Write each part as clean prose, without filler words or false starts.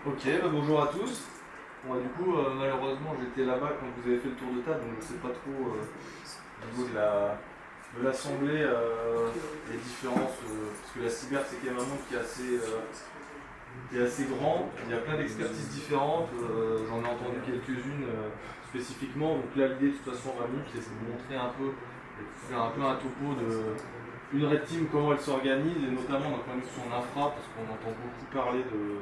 Ok, bah bonjour à tous. Bon, du coup, malheureusement, j'étais là-bas quand vous avez fait le tour de table, donc je sais pas trop au niveau de l'assemblée les différences, parce que la cyber, c'est quand même un monde qui est assez grand. Il y a plein d'expertises différentes. J'en ai entendu quelques-unes spécifiquement. Donc là, l'idée, de toute façon, Rami, c'est de vous montrer un peu, et de faire un peu un topo de une red team, comment elle s'organise, et notamment d'un point de vue de son infra, parce qu'on entend beaucoup parler de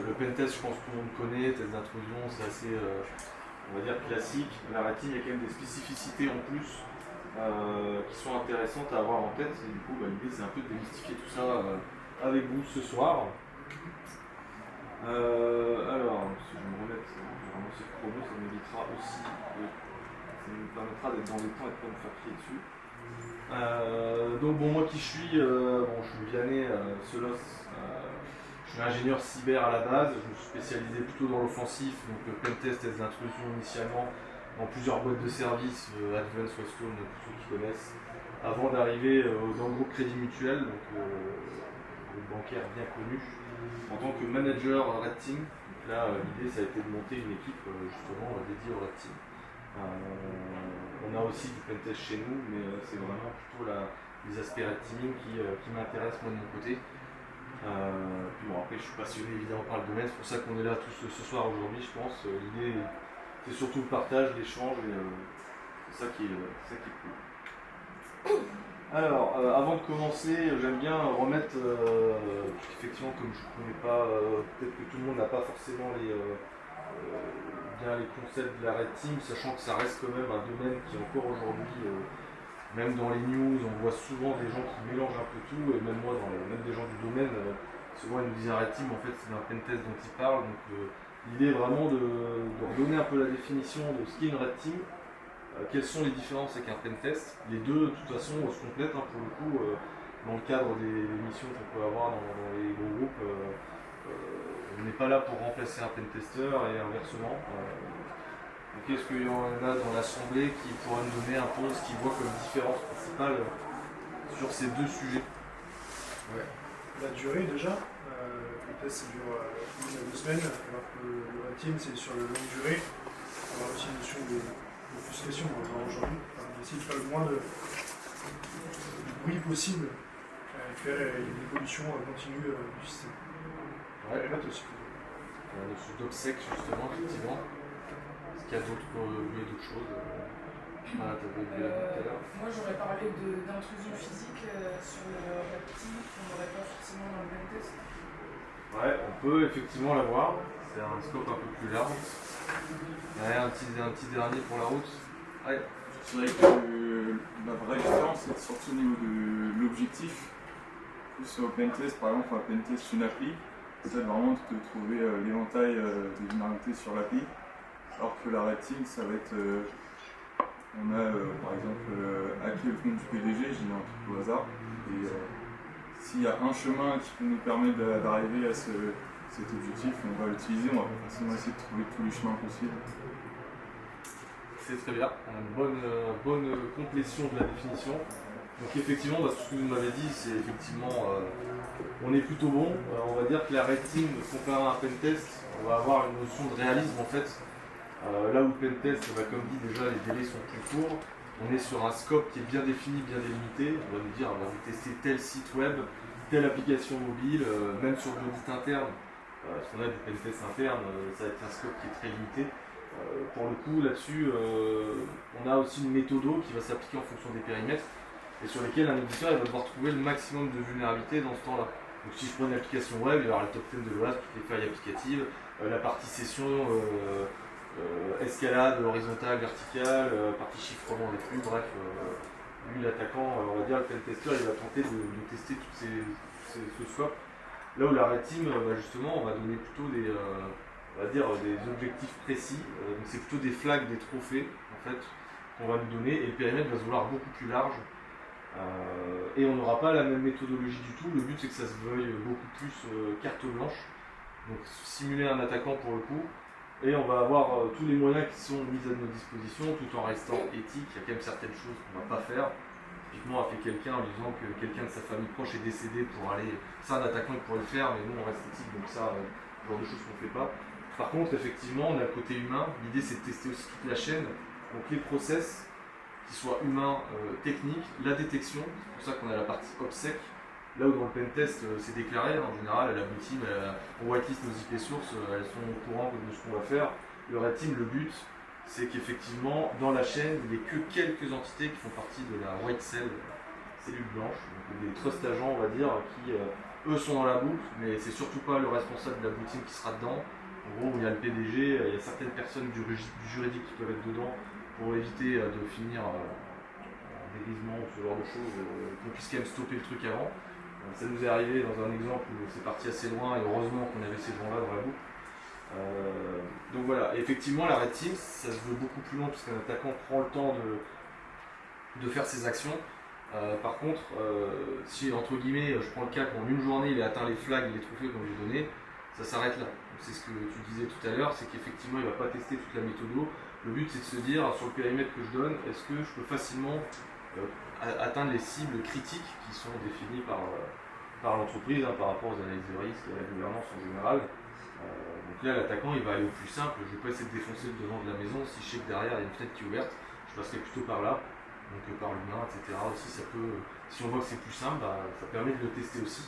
le pentest, je pense que tout le monde connaît, test d'intrusion, c'est assez, on va dire, classique. La red team, il y a quand même des spécificités en plus qui sont intéressantes à avoir en tête. Et du coup, l'idée, c'est un peu de démystifier tout ça avec vous ce soir. Alors, si je vais me remettre, je vais relancer le chrono, ça m'évitera aussi, ça me permettra d'être dans les temps et de ne pas me faire crier dessus. Donc bon, moi qui suis, je suis Vianney Solos, je suis ingénieur cyber à la base, je me suis spécialisé plutôt dans l'offensif, donc pentest, test d'intrusion initialement, dans plusieurs boîtes de services, Advance, Westone, pour ceux qui connaissent, avant d'arriver dans le groupe Crédit Mutuel, donc le bancaire bien connu, en tant que manager Red Team. Donc là, l'idée, ça a été de monter une équipe justement dédiée au Red Team. On a aussi du pentest chez nous, mais c'est vraiment plutôt les aspects red teaming qui m'intéressent moi de mon côté. Puis bon, après, je suis passionné évidemment par le domaine, c'est pour ça qu'on est là tous ce soir aujourd'hui, je pense. L'idée, c'est surtout le partage, l'échange, et c'est ça qui est cool. Alors, avant de commencer, j'aime bien remettre, effectivement, comme je ne connais pas, peut-être que tout le monde n'a pas forcément bien les concepts de la red team, sachant que ça reste quand même un domaine qui encore aujourd'hui, même dans les news, on voit souvent des gens qui mélangent un peu tout, et même moi, même des gens du domaine, souvent ils nous disent un red team, en fait c'est un pentest dont ils parlent, donc l'idée est vraiment de redonner un peu la définition de ce qu'est une red team, quelles sont les différences avec un pentest. Les deux, de toute façon, se complètent pour le coup, dans le cadre des missions qu'on peut avoir dans les gros groupes. On n'est pas là pour remplacer un pentester et inversement. Donc est-ce qu'il y en a dans l'assemblée qui pourraient nous donner un peu ce qu'ils voient comme différence principale sur ces deux sujets? Ouais. La durée déjà, le test ça dure 1 à 2 semaines, alors que le red team c'est sur la longue durée. On a aussi une notion de frustration on va voir aujourd'hui. D'essayer de faire le moins de bruit possible et faire une évolution continue du système. Ouais. Et aussi. La notion d'obsèque justement, effectivement. Est-ce qu'il y a d'autres choses Moi j'aurais parlé d'intrusion physique sur le red team qu'on n'aurait pas forcément dans le pentest. Ouais, on peut effectivement l'avoir. C'est un scope un peu plus large. Ouais, un petit dernier pour la route. Ouais. Je dirais que la vraie différence, c'est surtout au niveau de l'objectif. Sur le pentest, par exemple, on va pentest une appli. C'est vraiment de trouver l'éventail des vulnérabilités sur l'appli. Alors que la red team, ça va être. On a par exemple hacker le compte du PDG, je dis un truc au hasard. Et s'il y a un chemin qui peut nous permettre d'arriver à cet objectif, on va l'utiliser, on va pas forcément essayer de trouver tous les chemins possibles. C'est très bien, on a une bonne complétion de la définition. Donc effectivement, ce que vous m'avez dit, c'est effectivement, on est plutôt bon. On va dire que la red team, comparé à un pentest, on va avoir une notion de réalisme en fait. Là où le pentest, comme dit déjà, les délais sont plus courts. On est sur un scope qui est bien défini, bien délimité. On va nous dire, on va vous tester tel site web, telle application mobile, même sur l'audit interne. Parce qu'on a du pentest interne, ça va être un scope qui est très limité. Pour le coup, là-dessus, on a aussi une méthode qui va s'appliquer en fonction des périmètres et sur lesquels un auditeur va devoir trouver le maximum de vulnérabilité dans ce temps-là. Donc si je prends une application web, il y aura le top 10 de l'OAS, toutes les failles applicatives, la partie session, escalade horizontale, verticale, partie chiffrement des flux, bref, lui l'attaquant, on va dire le pentester, il va tenter de tester tout ce scope. Là où la red team, justement, on va donner plutôt des objectifs précis, donc c'est plutôt des flags, des trophées en fait qu'on va nous donner, et le périmètre va se vouloir beaucoup plus large. Et on n'aura pas la même méthodologie du tout. Le but c'est que ça se veuille beaucoup plus carte blanche, donc simuler un attaquant pour le coup, et on va avoir tous les moyens qui sont mis à notre disposition tout en restant éthique. Il y a quand même certaines choses qu'on ne va pas faire. Typiquement, appeler quelqu'un en disant que quelqu'un de sa famille proche est décédé pour aller. C'est un attaquant qui pourrait le faire, mais nous on reste éthique, donc ça ce genre de choses qu'on ne fait pas. Par contre, effectivement, on a le côté humain. L'idée, c'est de tester aussi toute la chaîne, donc les process, qu'ils soient humains, techniques, la détection, c'est pour ça qu'on a la partie OPSEC. Là où dans le pentest, c'est déclaré, en général, la blue team, on whitelist nos IP sources, elles sont au courant de ce qu'on va faire. Le red team, le but, c'est qu'effectivement, dans la chaîne, il n'y ait que quelques entités qui font partie de la white cell, cellule blanche, donc des trust agents, on va dire, qui, eux, sont dans la boucle, mais c'est surtout pas le responsable de la blue team qui sera dedans. En gros, il y a le PDG, il y a certaines personnes du juridique qui peuvent être dedans pour éviter de finir en dégrisement ou ce genre de choses, qu'on puisse quand même stopper le truc avant. Ça nous est arrivé dans un exemple où c'est parti assez loin et heureusement qu'on avait ces gens-là dans la boucle. Donc voilà, et effectivement la red team, ça se veut beaucoup plus long puisqu'un attaquant prend le temps de faire ses actions. Par contre, si entre guillemets je prends le cas qu'en une journée il a atteint les flags, les trophées qu'on lui a donnés, ça s'arrête là. C'est ce que tu disais tout à l'heure, c'est qu'effectivement il ne va pas tester toute la méthode. Le but c'est de se dire sur le périmètre que je donne, est-ce que je peux facilement atteindre les cibles critiques qui sont définies par l'entreprise, par rapport aux analyses de risque et à la gouvernance en général. Donc là l'attaquant il va aller au plus simple, je ne vais pas essayer de défoncer le devant de la maison, si je sais que derrière il y a une fenêtre qui est ouverte, je passerai plutôt par là, donc par l'humain, etc. Aussi ça peut, si on voit que c'est plus simple, ça permet de le tester aussi,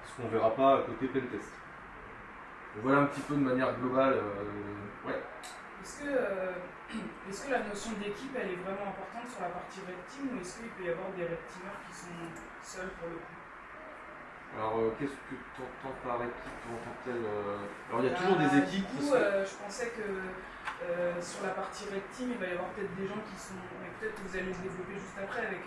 ce qu'on ne verra pas côté pentest. Donc voilà un petit peu de manière globale. Ouais. Est-ce que la notion d'équipe elle est vraiment importante sur la partie red team ou est-ce qu'il peut y avoir des red teamers qui sont seuls pour le coup? Alors qu'est-ce que tu entends par équipe en tant que telle Alors il y a toujours des équipes du coup, je pensais que sur la partie red team il va y avoir peut-être des gens qui sont, mais peut-être que vous allez le développer juste après avec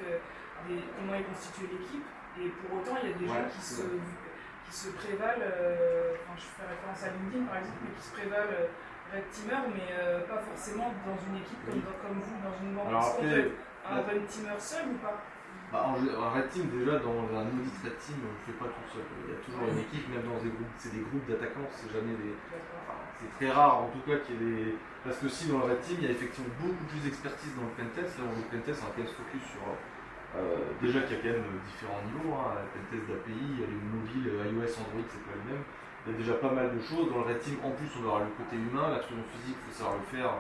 comment est constituée l'équipe, et pour autant il y a des gens qui se prévalent, je fais référence à LinkedIn par exemple, mais qui se prévalent red teamer, mais pas forcément dans une équipe comme vous, dans une banque. Est-ce qu'on peut être un red teamer seul ou pas? En red team, déjà dans un audit red team, on ne fait pas tout seul. Il y a toujours une équipe, même dans des groupes, c'est des groupes d'attaquants, c'est jamais des. C'est très rare en tout cas qu'il y ait des. Parce que si dans le red team, il y a effectivement beaucoup plus d'expertise dans le pentest. Là, dans le pentest, on va quand même se focus sur. Déjà qu'il y a quand même différents niveaux, le pentest d'API, les mobiles, iOS, Android, c'est pas les mêmes. Il y a déjà pas mal de choses. Dans le red team, en plus, on aura le côté humain, l'intrusion physique, il faut savoir le faire.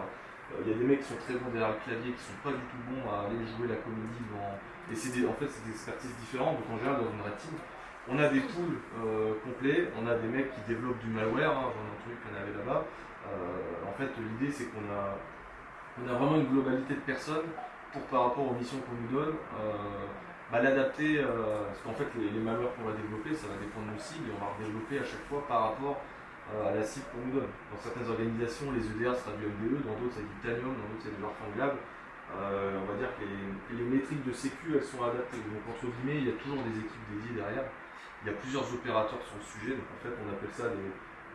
Il y a des mecs qui sont très bons derrière le clavier, qui sont pas du tout bons à aller jouer la comédie dans. Et en fait, c'est des expertises différentes. Donc en général, dans une red team, on a des pools complets, on a des mecs qui développent du malware, j'en ai entendu qu'il y en avait là-bas. En fait, l'idée, c'est qu'on a vraiment une globalité de personnes pour, par rapport aux missions qu'on nous donne, l'adapter. Parce qu'en fait, les malwares qu'on va développer, ça va dépendre de nos cibles et on va redévelopper à chaque fois par rapport à la cible qu'on nous donne. Dans certaines organisations, les EDR sera du MDE, dans d'autres, c'est du Titanium, dans d'autres, c'est du Warfangable. On va dire que les métriques de sécu elles sont adaptées. Donc entre guillemets, il y a toujours des équipes dédiées derrière. Il y a plusieurs opérateurs sur le sujet, donc en fait on appelle ça des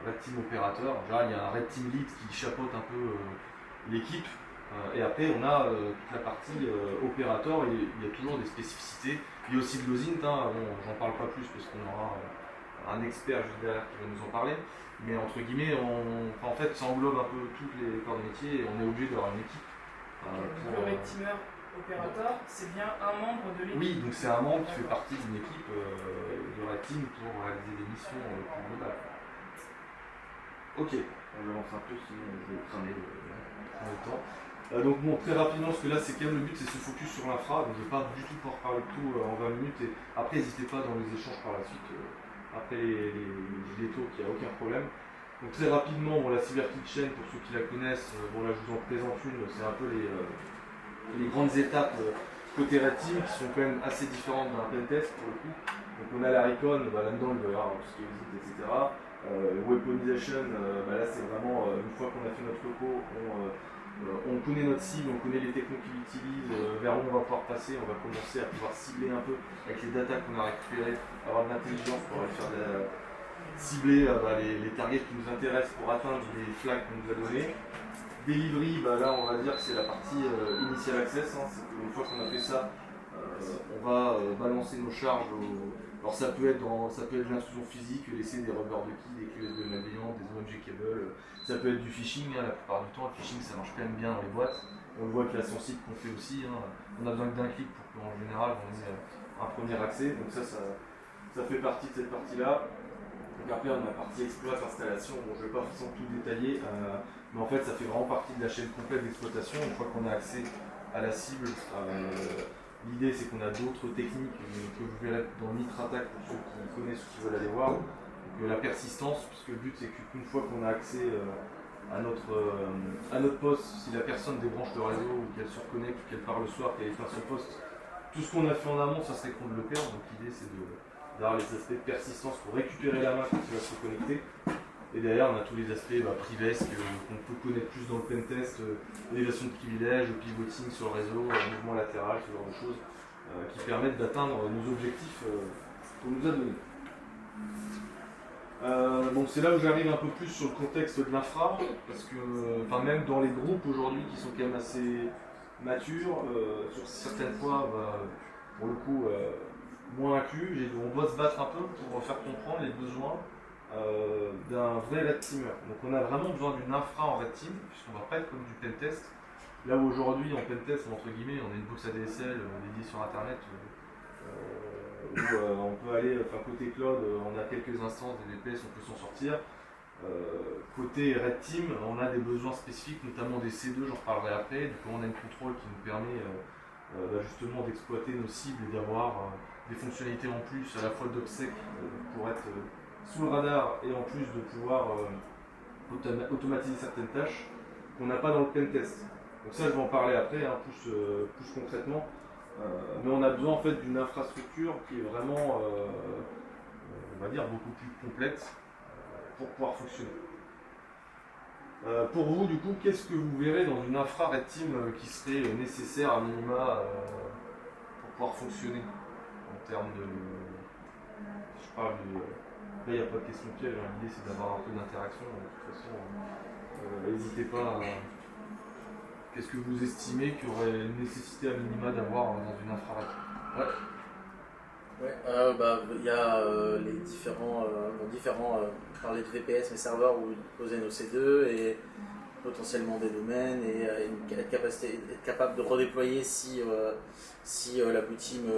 red team opérateurs. En général, il y a un red team lead qui chapeaute un peu l'équipe. Et après on a toute la partie opérateur, et il y a toujours des spécificités. Il y a aussi de l'OSINT, j'en parle pas plus parce qu'on aura un expert juste derrière qui va nous en parler. Mais entre guillemets, en fait ça englobe un peu tous les corps de métier et on est obligé d'avoir une équipe. Le red teamer opérateur, c'est bien un membre de l'équipe. Oui, donc c'est un membre qui fait partie d'une équipe de red team pour réaliser des missions plus globales. Ok, on avance un peu sinon je vais cramer le temps. Donc bon, très rapidement, parce que là c'est quand même le but, c'est de se focus sur l'infra, donc je ne vais pas du tout pouvoir parler de tout en 20 minutes, et après n'hésitez pas dans les échanges par la suite, après les talks, il n'y a aucun problème. Donc très rapidement, la Cyber Kitchen, pour ceux qui la connaissent, là je vous en présente une, c'est un peu les grandes étapes côté red team qui sont quand même assez différentes d'un pentest pour le coup. Donc on a la Recon, là-dedans il va y avoir tout ce qui est visite, etc. Weaponization, là c'est vraiment, une fois qu'on a fait notre repo, on connaît notre cible, on connaît les technos qu'il utilise, vers où on va pouvoir passer, on va commencer à pouvoir cibler un peu avec les datas qu'on a récupérées, avoir de l'intelligence pour aller faire cibler les targets qui nous intéressent pour atteindre les flags qu'on nous a donnés. Delivery, là on va dire que c'est la partie initial access, c'est qu'une fois qu'on a fait ça, on va balancer nos charges alors ça peut être de l'intrusion physique, laisser des rubbers de key, des clés USB malveillantes, des OMG cables, ça peut être du phishing, la plupart du temps le phishing ça marche quand même bien dans les boîtes. On le voit avec la sensible qu'on fait aussi, on a besoin d'un clic pour qu'en général on ait un premier accès, donc ça fait partie de cette partie-là. Donc après on a la partie exploit, installation, bon, je ne vais pas forcément tout détailler, mais en fait ça fait vraiment partie de la chaîne complète d'exploitation. Une fois qu'on a accès à la cible, l'idée c'est qu'on a d'autres techniques que vous verrez dans Nitrattack pour ceux qui connaissent ou qui veulent aller voir. Donc, la persistance, puisque le but c'est qu'une fois qu'on a accès à notre poste, si la personne débranche le réseau ou qu'elle se reconnecte ou qu'elle part le soir, qu'elle éteint son poste, tout ce qu'on a fait en amont, ça serait qu'on de le perdre. Donc l'idée c'est d'avoir les aspects de persistance pour récupérer la main quand il va se reconnecter. Et derrière on a tous les aspects privesques qu'on peut connaître plus dans le pentest, élévation de privilèges, le pivoting sur le réseau, mouvement latéral, ce genre de choses qui permettent d'atteindre nos objectifs qu'on nous a donnés. Donc c'est là où j'arrive un peu plus sur le contexte de l'infra, parce que même dans les groupes aujourd'hui qui sont quand même assez matures, sur certaines fois, pour le coup, moins inclus, on doit se battre un peu pour faire comprendre les besoins d'un vrai red teamer. Donc on a vraiment besoin d'une infra en red team, puisqu'on ne va pas être comme du pentest. Là où aujourd'hui en pentest, entre guillemets, on a une box ADSL dédiée sur internet, où on peut aller, côté cloud, on a quelques instances des VPS, on peut s'en sortir. Côté Red Team, on a des besoins spécifiques, notamment des C2, j'en reparlerai après, du command and control qui nous permet justement d'exploiter nos cibles et d'avoir des fonctionnalités en plus, à la fois d'obsec pour être sous le radar et en plus de pouvoir automatiser certaines tâches qu'on n'a pas dans le pentest. Donc ça, je vais en parler après, plus concrètement. Mais on a besoin en fait d'une infrastructure qui est vraiment, on va dire, beaucoup plus complète pour pouvoir fonctionner. Pour vous, du coup, qu'est-ce que vous verrez dans une infra Red Team qui serait nécessaire à minima pour pouvoir fonctionner en termes de... Je parle de... Là, il n'y a pas de question piège, hein. L'idée c'est d'avoir un peu d'interaction. De toute façon, n'hésitez pas à... Qu'est-ce que vous estimez qu'il y aurait une nécessité à minima d'avoir dans une infra Red Team? Il y a les différents parler de VPS, mais serveurs où poser nos C2 et potentiellement des domaines et être capable de redéployer si la blue team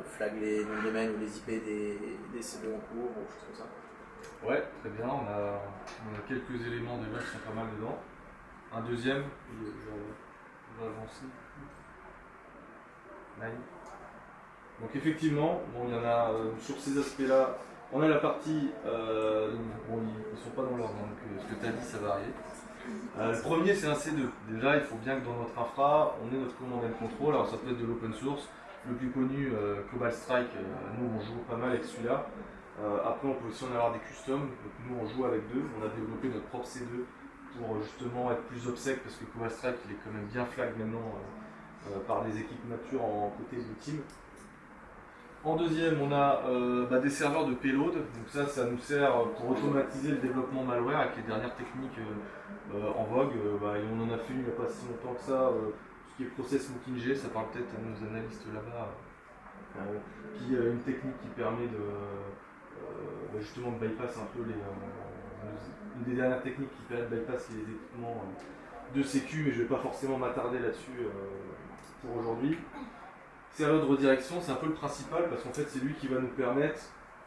flag les noms de domaines ou les IP des C2 en cours ou choses comme ça. Ouais, très bien, on a quelques éléments déjà qui sont pas mal dedans. Un deuxième, je vais avancer. Nine. Donc effectivement, il y en a sur ces aspects-là. On a la partie, ils sont pas dans l'ordre, donc ce que tu as dit, ça va arriver. Le premier, c'est un C2. Déjà, il faut bien que dans notre infra, on ait notre command and control. Alors ça peut être de l'open source. Le plus connu, Cobalt Strike, nous on joue pas mal avec celui-là. Après, on peut aussi en avoir des customs. Donc nous, on joue avec deux. On a développé notre propre C2 pour justement être plus obsèque, parce que Cobalt Strike, il est quand même bien flag maintenant par des équipes matures en côté de team. En deuxième, on a des serveurs de payload. Donc ça nous sert pour automatiser le développement malware avec les dernières techniques en vogue. On en a fait une il n'y a pas si longtemps que ça, ce qui est process Mockingjay, ça parle peut-être à nos analystes là-bas, qui est une technique qui permet justement de bypass un peu une des dernières techniques qui permet de bypass les équipements de sécu, mais je ne vais pas forcément m'attarder là-dessus pour aujourd'hui. Serveur de redirection, c'est un peu le principal parce qu'en fait c'est lui qui va nous permettre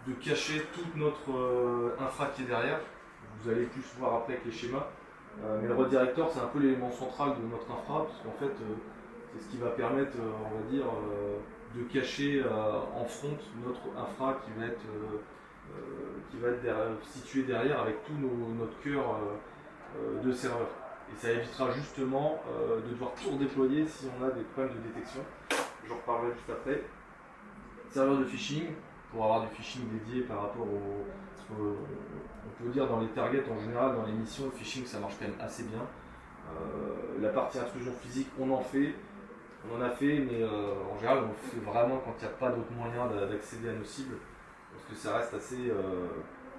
de cacher toute notre infra qui est derrière. Vous allez plus voir après avec les schémas. Mais le redirecteur, c'est un peu l'élément central de notre infra, parce qu'en fait c'est ce qui va permettre, on va dire, de cacher en front notre infra qui va être situé derrière avec tout notre cœur de serveur. Et ça évitera justement de devoir tout redéployer si on a des problèmes de détection. J'en reparlerai juste après. Serveur de phishing, pour avoir du phishing dédié par rapport on peut dire dans les targets en général, dans les missions, le phishing ça marche quand même assez bien. La partie intrusion physique, on en a fait, mais en général on le fait vraiment quand il n'y a pas d'autre moyen d'accéder à nos cibles, parce que ça reste assez,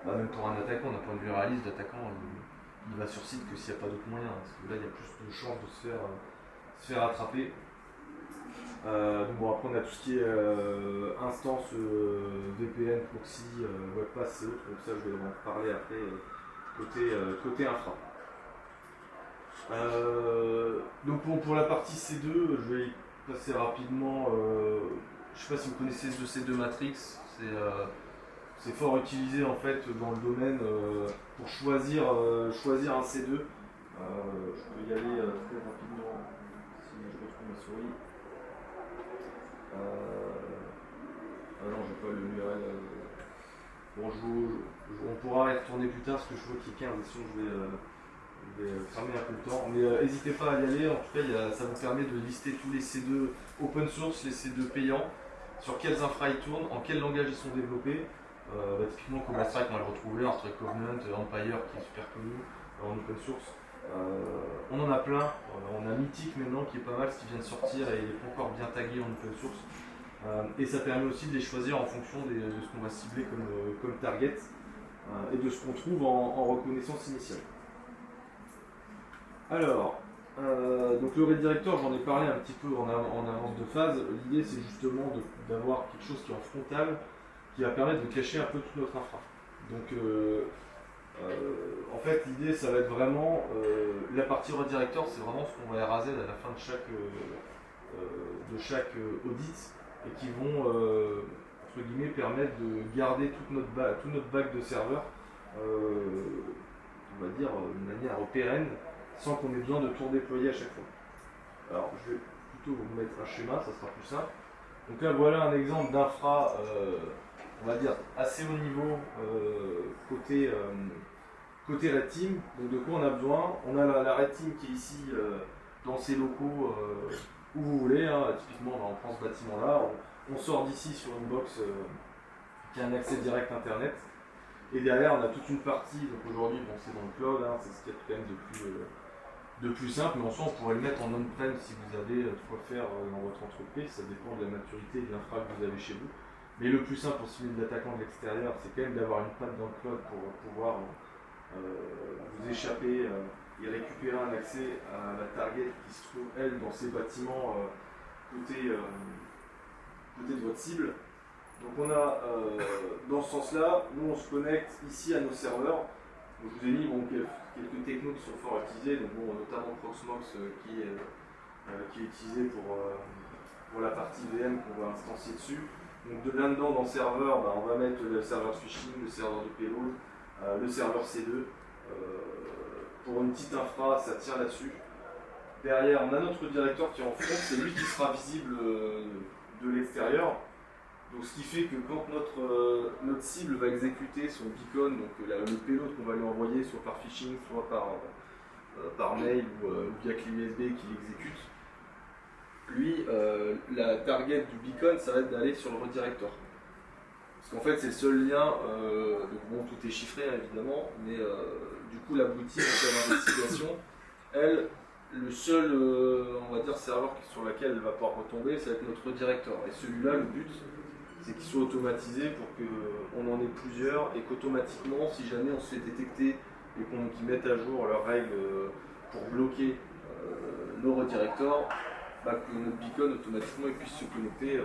même pour un attaquant, d'un point de vue réaliste, l'attaquant il va sur site que s'il n'y a pas d'autre moyen, parce que là il y a plus de chances de se faire attraper. Après on a tout ce qui est instance VPN, proxy, webpass et autres, donc ça je vais en parler après côté infra. Donc pour la partie C2, je vais y passer rapidement. Je ne sais pas si vous connaissez ce C2 Matrix, c'est fort utilisé en fait dans le domaine pour choisir un C2. Je peux y aller très rapidement si je retrouve ma souris. Ah non, j'ai pas le URL. Bon, on pourra y retourner plus tard parce que je vois qu'il y a 15 et sinon je vais fermer un peu le temps. Mais n'hésitez pas à y aller, en tout cas ça vous permet de lister tous les C2 open source, les C2 payants, sur quels infra ils tournent, en quel langage ils sont développés. Typiquement Command-Strike, on va le retrouver, Strike Covenant, Empire qui est super connu en open source. On en a plein, on a Mythic maintenant qui est pas mal, ce qui vient de sortir et il est pas encore bien tagué en open source. Et ça permet aussi de les choisir en fonction de ce qu'on va cibler comme target et de ce qu'on trouve en reconnaissance initiale. Alors, donc le redirector, j'en ai parlé un petit peu en avance de phase. L'idée c'est justement d'avoir quelque chose qui est en frontal, qui va permettre de cacher un peu toute notre infra. Donc en fait l'idée ça va être vraiment, la partie redirector c'est vraiment ce qu'on va RAZ à la fin de chaque audit et qui vont entre guillemets permettre de garder tout notre bac de serveurs on va dire de manière pérenne sans qu'on ait besoin de tout redéployer à chaque fois. Alors je vais plutôt vous mettre un schéma, ça sera plus simple. Donc là voilà un exemple d'infra on va dire assez haut niveau côté Red Team. Donc de quoi on a besoin? On a la Red Team qui est ici dans ces locaux où vous voulez, hein. Typiquement on prend ce bâtiment là, on sort d'ici sur une box qui a un accès direct internet. Et derrière on a toute une partie, donc aujourd'hui bon, c'est dans le cloud, hein, c'est ce qu'il y a quand même de plus simple, mais en soi on pourrait le mettre en on-prem si vous avez de quoi faire dans votre entreprise, ça dépend de la maturité et de l'infra que vous avez chez vous. Mais le plus simple pour cibler de l'attaquant de l'extérieur, c'est quand même d'avoir une patte dans le cloud pour pouvoir vous échapper et récupérer un accès à la target qui se trouve elle dans ces bâtiments côté de votre cible. Donc on a dans ce sens-là, nous on se connecte ici à nos serveurs. Donc, je vous ai mis quelques technos qui sont fort utilisés, donc, notamment Proxmox qui est utilisé pour la partie VM qu'on va instancier dessus. Donc de là-dedans dans le serveur, on va mettre le serveur switching, le serveur de payload, le serveur C2. Pour une petite infra, ça tient là-dessus. Derrière, on a notre directeur qui est en front, c'est lui qui sera visible de l'extérieur. Donc ce qui fait que quand notre cible va exécuter son beacon, donc le payload qu'on va lui envoyer soit par phishing, soit par mail ou via clé USB qu'il exécute, lui, la target du beacon, ça va être d'aller sur le redirector. Parce qu'en fait, c'est le seul lien, donc bon, tout est chiffré évidemment, mais du coup, la boutique en d'investigation, elle, le seul, on va dire, serveur sur lequel elle va pouvoir retomber, ça va être notre redirector. Et celui-là, le but, c'est qu'il soit automatisé pour qu'on en ait plusieurs et qu'automatiquement, si jamais on se fait détecter et qu'ils mettent à jour leurs règles pour bloquer nos redirectors, que notre beacon automatiquement puisse se connecter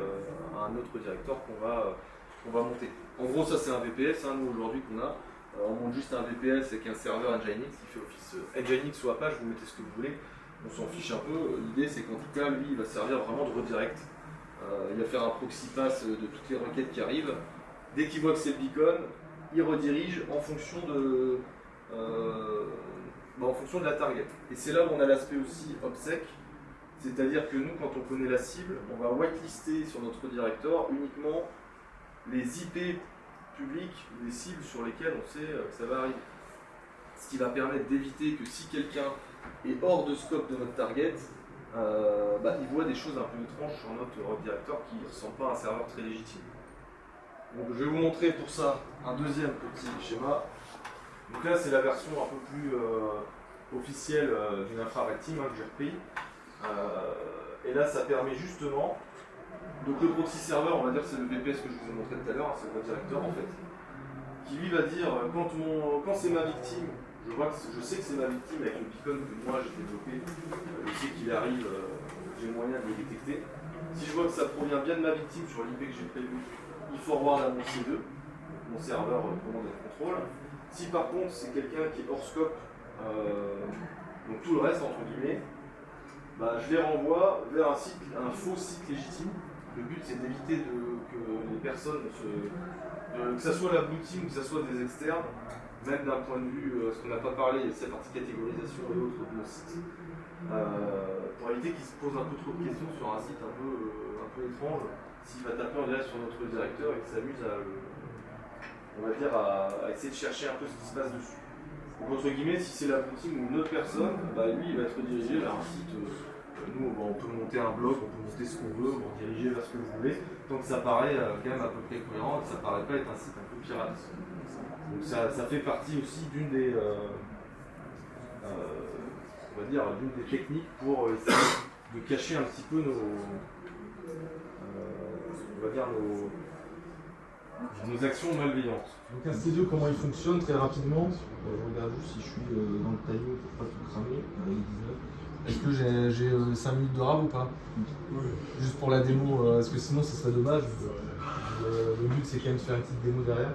à un autre redirector qu'on va monter. En gros, ça c'est un VPS, hein, nous aujourd'hui qu'on a. On monte juste un VPS avec un serveur Nginx qui fait office Nginx ou Apache, vous mettez ce que vous voulez, on s'en fiche un peu. L'idée c'est qu'en tout cas, lui, il va servir vraiment de redirect. Il va faire un proxy pass de toutes les requêtes qui arrivent. Dès qu'il voit que c'est le beacon, il redirige en fonction de la target. Et c'est là où on a l'aspect aussi OPSEC, c'est-à-dire que nous, quand on connaît la cible, on va whitelister sur notre director uniquement les IP publics, les cibles sur lesquelles on sait que ça va arriver. Ce qui va permettre d'éviter que si quelqu'un est hors de scope de notre target, il voit des choses un peu étranges sur notre redirector qui ne ressemble pas à un serveur très légitime. Donc je vais vous montrer pour ça un deuxième petit schéma. Donc là c'est la version un peu plus officielle d'une infra Red Team que j'ai repris. Et là ça permet justement, donc le proxy serveur, on va dire que c'est le VPS que je vous ai montré tout à l'heure, c'est le redirector en fait, qui lui va dire quand c'est ma victime, je sais que c'est ma victime avec le beacon que moi j'ai développé, je sais qu'il arrive, j'ai moyen de le détecter. Si je vois que ça provient bien de ma victime sur l'IP que j'ai prévu, il forward à mon C2, mon serveur commande et contrôle. Si par contre c'est quelqu'un qui est hors scope, donc tout le reste entre guillemets, je les renvoie vers un faux site légitime. Le but c'est d'éviter que les personnes que ça soit la blue team, que ça soit des externes, même d'un point de vue, ce qu'on n'a pas parlé, c'est la partie catégorisation et autres de nos sites, pour éviter qu'ils se posent un peu trop de questions sur un site un peu étrange, s'il va taper en direct sur notre directeur et qu'il s'amuse à essayer de chercher un peu ce qui se passe dessus. Donc entre guillemets, si c'est la blue team ou une autre personne, lui il va être redirigé vers un site. Nous on peut monter un blog, on peut monter ce qu'on veut, on peut diriger vers ce que vous voulez, tant que ça paraît quand même à peu près cohérent et que ça paraît pas être un site un peu pirate. Donc ça fait partie aussi d'une des d'une des techniques pour essayer de cacher un petit peu nos actions malveillantes. Donc un C2, comment il fonctionne très rapidement? Je regarde juste si je suis dans le timing pour pas tout cramer. Est-ce que j'ai 5 minutes de rab ou pas? Juste pour la démo, parce que sinon ce serait dommage. Le but c'est quand même de faire une petite démo derrière.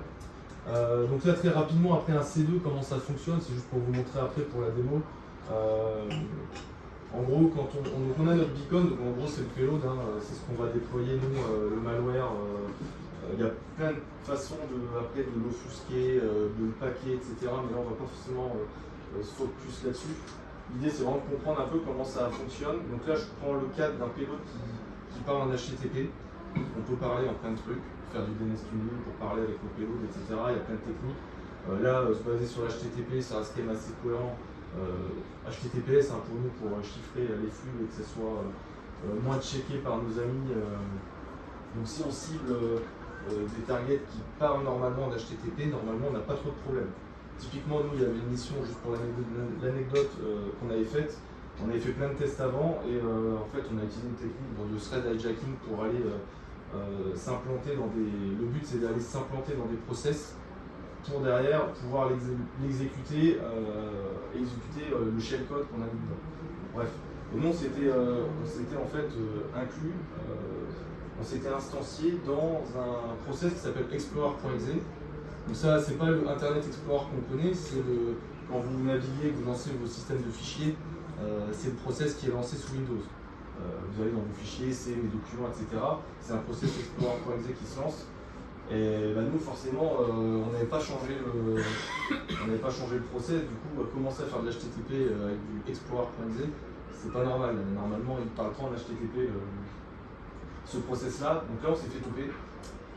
Donc là très rapidement, après un C2, comment ça fonctionne? C'est juste pour vous montrer après pour la démo. En gros, quand on a notre beacon, donc en gros c'est le payload, c'est ce qu'on va déployer nous, le malware. Il y a plein de façons après de l'offusquer, de le paquer, etc. Mais là on va pas forcément se focus là-dessus. L'idée c'est vraiment de comprendre un peu comment ça fonctionne. Donc là je prends le cadre d'un payload qui parle en HTTP. On peut parler en plein de trucs, faire du DNS tuning pour parler avec le payload, etc. Il y a plein de techniques. Là, se baser sur l'HTTP, ça reste quand même assez cohérent. HTTPS pour nous pour chiffrer les flux et que ce soit moins checké par nos amis. Donc si on cible des targets qui parlent normalement d'HTTP, normalement on n'a pas trop de problèmes. Typiquement nous il y avait une mission, juste pour l'anecdote qu'on avait faite, on avait fait plein de tests avant et en fait on a utilisé une technique de thread hijacking pour aller s'implanter dans des... Le but c'est d'aller s'implanter dans des process pour derrière pouvoir l'exécuter et exécuter le shellcode qu'on a mis dedans. Bref, et nous on s'était en fait inclus, on s'était instancié dans un process qui s'appelle explorer.exe. Donc ça c'est pas le Internet Explorer qu'on connaît, c'est quand vous naviguez, que vous lancez vos systèmes de fichiers, c'est le process qui est lancé sous Windows. Vous allez dans vos fichiers, c'est mes documents, etc. C'est un process explorer.exe qui se lance. Et nous forcément on n'avait pas changé le process, du coup commencer à faire de l'HTTP avec du explorer.exe, c'est pas normal. Normalement il parle pas en HTTP ce process là, donc là on s'est fait toper.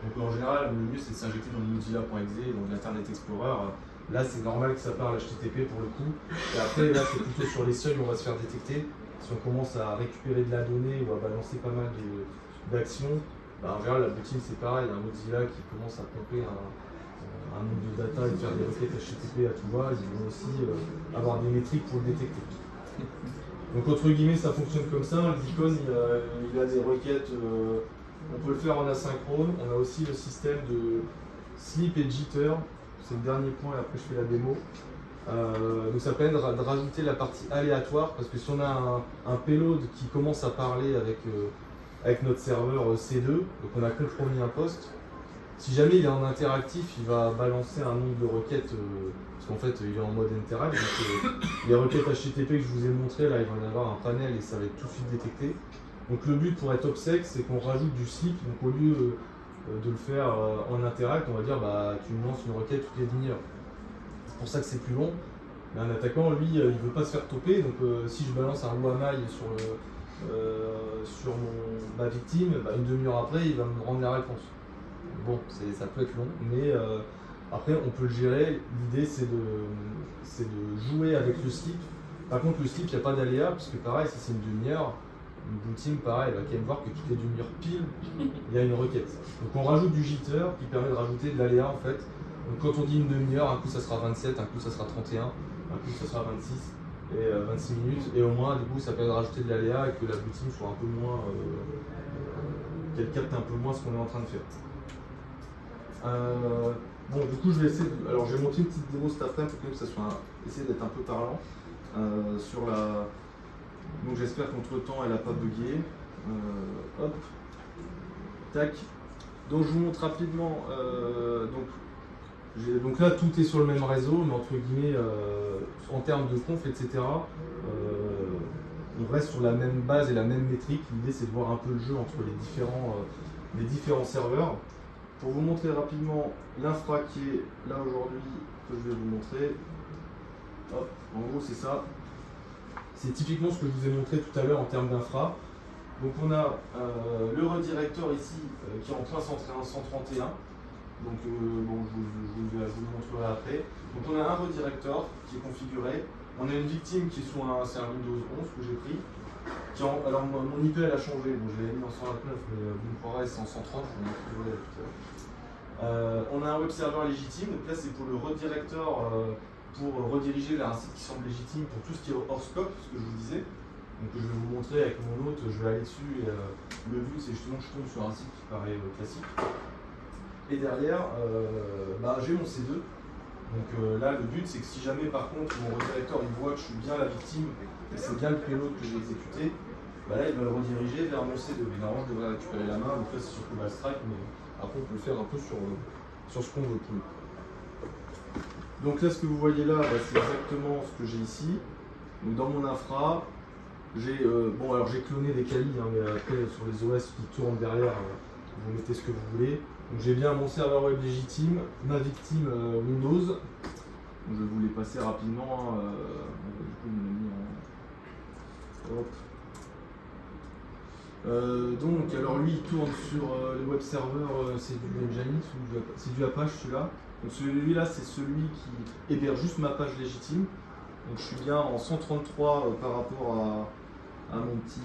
Donc en général le mieux c'est de s'injecter dans le Mozilla.exe, donc l'Internet Explorer. Là c'est normal que ça parle HTTP pour le coup. Et après là c'est plutôt sur les seuils où on va se faire détecter. Si on commence à récupérer de la donnée ou à balancer pas mal d'actions, en général, la routine c'est pareil, il y a un Mozilla qui commence à pomper un nombre de data et faire des requêtes HTTP à tout va, ils vont aussi avoir des métriques pour le détecter. Donc entre guillemets ça fonctionne comme ça, le beacon il a des requêtes, on peut le faire en asynchrone, on a aussi le système de sleep et jitter, c'est le dernier point et après je fais la démo. Donc ça permet de rajouter la partie aléatoire parce que si on a un payload qui commence à parler avec notre serveur C2, donc on a compromis un poste. Si jamais il est en interactif, il va balancer un nombre de requêtes, parce qu'en fait il est en mode interact, donc les requêtes HTTP que je vous ai montré, là il va y avoir un panel et ça va être tout de suite détecté. Donc le but pour être obsèque, c'est qu'on rajoute du sleep, donc au lieu de le faire en interact, on va dire tu me lances une requête toutes les demi-heures. C'est pour ça que c'est plus long. Mais un attaquant, lui, il veut pas se faire toper, donc si je balance un WAMI sur ma victime, une demi-heure après il va me rendre la réponse. Bon, ça peut être long, mais après on peut le gérer. L'idée c'est de jouer avec le slip. Par contre le slip, il n'y a pas d'aléa, parce que pareil, si c'est une demi-heure, une blue team pareil, elle va quand même voir que toutes les demi-heures pile, il y a une requête. Donc on rajoute du jitter qui permet de rajouter de l'aléa en fait. Donc quand on dit une demi-heure, un coup ça sera 27, un coup ça sera 31, un coup ça sera 26. Et 26 minutes, et au moins du coup ça permet de rajouter de l'aléa et que la blue team soit un peu moins qu'elle capte un peu moins ce qu'on est en train de faire. Bon du coup je vais essayer alors je vais monter une petite démo cet après-midi pour que ça soit essayer d'être un peu parlant sur la. Donc j'espère qu'entre temps elle n'a pas bugué. Hop. Tac. Donc je vous montre rapidement donc là tout est sur le même réseau, mais entre guillemets en termes de conf, etc. On reste sur la même base et la même métrique. L'idée c'est de voir un peu le jeu entre les différents serveurs. pour vous montrer rapidement l'infra qui est là aujourd'hui, que je vais vous montrer. Hop, en gros c'est ça. C'est typiquement ce que je vous ai montré tout à l'heure en termes d'infra. Donc on a le redirecteur ici qui est en plein 131. Donc bon, je vous le montrerai après. Donc on a un redirecteur qui est configuré. On a une victime qui est sous c'est un Windows 11 que j'ai pris. Alors mon IP elle a changé. Bon, je l'avais mis en 129, mais vous me croirez c'est en 130. Je vous montrerai tout à l'heure. On a un web serveur légitime. Donc là c'est pour le redirecteur pour rediriger vers un site qui semble légitime pour tout ce qui est hors scope, ce que je vous disais. Donc je vais vous montrer avec mon hôte, je vais aller dessus et le but c'est justement que je tombe sur un site qui paraît classique. Et derrière, j'ai mon C2. Donc là le but c'est que si jamais par contre mon redirecteur il voit que je suis bien la victime et c'est bien le payload que j'ai exécuté, là il va le rediriger vers mon C2. Mais normalement je devrais récupérer la main, donc là c'est surtout la strike, mais après on peut le faire un peu sur ce qu'on veut pour nous. Donc là ce que vous voyez là, c'est exactement ce que j'ai ici. Donc dans mon infra, j'ai j'ai cloné des Kali, mais après sur les OS qui tournent derrière, vous mettez ce que vous voulez. Donc j'ai bien mon serveur web légitime, ma victime Windows. Donc, je vais vous les passer rapidement. Du coup, on l'a mis en... donc alors lui il tourne sur le web serveur, c'est du Nginx ou c'est du Apache celui-là. Donc celui-là c'est celui qui héberge juste ma page légitime. Donc je suis bien en 133 par rapport à mon petit